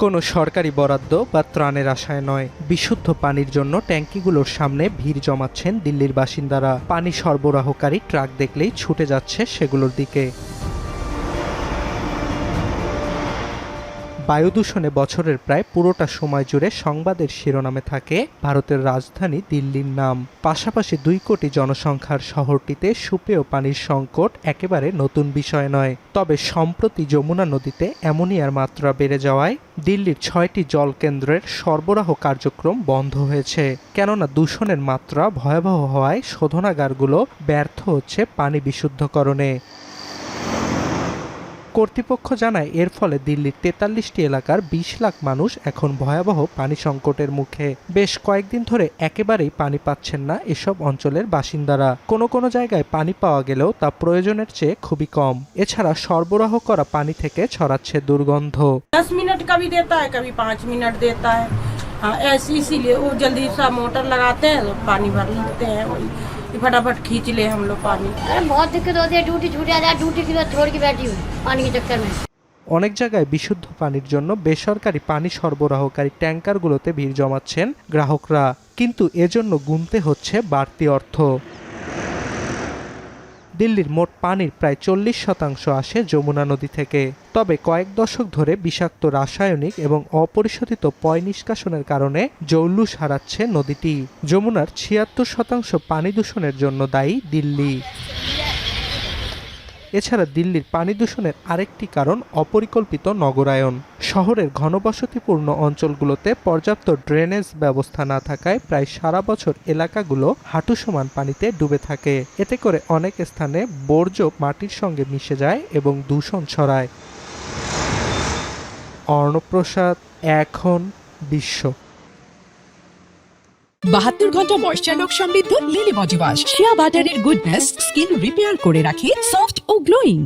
কোনো সরকারি বরাদ্দ বা ত্রাণের আশায় নয়, বিশুদ্ধ পানির জন্য ট্যাঙ্কিগুলোর সামনে ভিড় জমাচ্ছেন দিল্লির বাসিন্দারা। পানি সরবরাহকারী ট্রাক দেখলেই ছুটে যাচ্ছে সেগুলোর দিকে। বায়ু দূষণে বছরের প্রায় পুরোটা সময় জুড়ে সংবাদের শিরোনামে থাকে ভারতের রাজধানী দিল্লির নাম। পাশাপাশি 2 কোটি জনসংখ্যার শহরটিতে সুপেয় পানির সংকট একেবারে নতুন বিষয় নয়। তবে সম্প্রতি যমুনা নদীতে অ্যামোনিয়ার মাত্রা বেড়ে যাওয়ায় দিল্লির 6টি জলকেন্দ্রের সরবরাহ কার্যক্রম বন্ধ হয়েছে। কেননা দূষণের মাত্রা ভয়াবহ হওয়ায় শোধনাগারগুলো ব্যর্থ হচ্ছে পানি বিশুদ্ধকরণে। কর্তৃপক্ষ জানায় এর ফলে দিল্লির 43টি এলাকার 20 লাখ মানুষ এখন ভয়াবহ পানি সংকটের মুখে। বেশ কয়েকদিন ধরে একেবারেই পানি পাচ্ছেন না এসব অঞ্চলের বাসিন্দারা। কোনো কোনো জায়গায় পানি পাওয়া গেলেও তা প্রয়োজনের চেয়ে খুবই কম। এছাড়া সরবরাহ করা পানি থেকে ছড়াচ্ছে দুর্গন্ধ। 10 मिनट का भी देता है, कभी 5 मिनट देता है। हाँ, ऐसे इसीलिए वो जल्दी सा मोटर लगाते हैं तो पानी भर लेते हैं, वही फटाफट खींच ले हम लोग पानी। बहुत दिक्कत होती है, ड्यूटी छूट जाता है, ड्यूटी की छोड़ के बैठी हूँ पानी के चक्कर में। অনেক জায়গায় বিশুদ্ধ পানির জন্য বেসরকারি পানি সরবরাহকারী ট্যাঙ্কারগুলোতে ভিড় জমাচ্ছেন গ্রাহকরা, কিন্তু এজন্য গুনতে হচ্ছে বাড়তি অর্থ। দিল্লির মোট পানির প্রায় 40% আসে যমুনা নদী থেকে। তবে কয়েক দশক ধরে বিষাক্ত রাসায়নিক এবং অপরিশোধিত পয় নিষ্কাশনের কারণে জৌলুস হারাচ্ছে নদীটি। যমুনার 76% পানি দূষণের জন্য দায়ী দিল্লি। এছাড়া দিল্লির পানি দূষণের আরেকটি কারণ অপরিকল্পিত নগরায়ন। শহরের ঘনবসতিপূর্ণ অঞ্চলগুলোতে পর্যাপ্ত ড্রেনেজ ব্যবস্থা না থাকায় প্রায় সারা বছর এলাকাগুলো হাঁটু সমান পানিতে ডুবে থাকে। এতে করে অনেক স্থানে বর্জ্য মাটির সঙ্গে মিশে যায় এবং দূষণ ছড়ায়। অর্ণব প্রসাদ, এখন বিশ্ব। 72 ঘন্টা ময়েশ্চার লক সমৃদ্ধ লিলি বডি ওয়াশ শিয়া বাটারের গুডনেস স্কিন রিপেয়ার করে রাখে সফট ও গ্লোয়িং।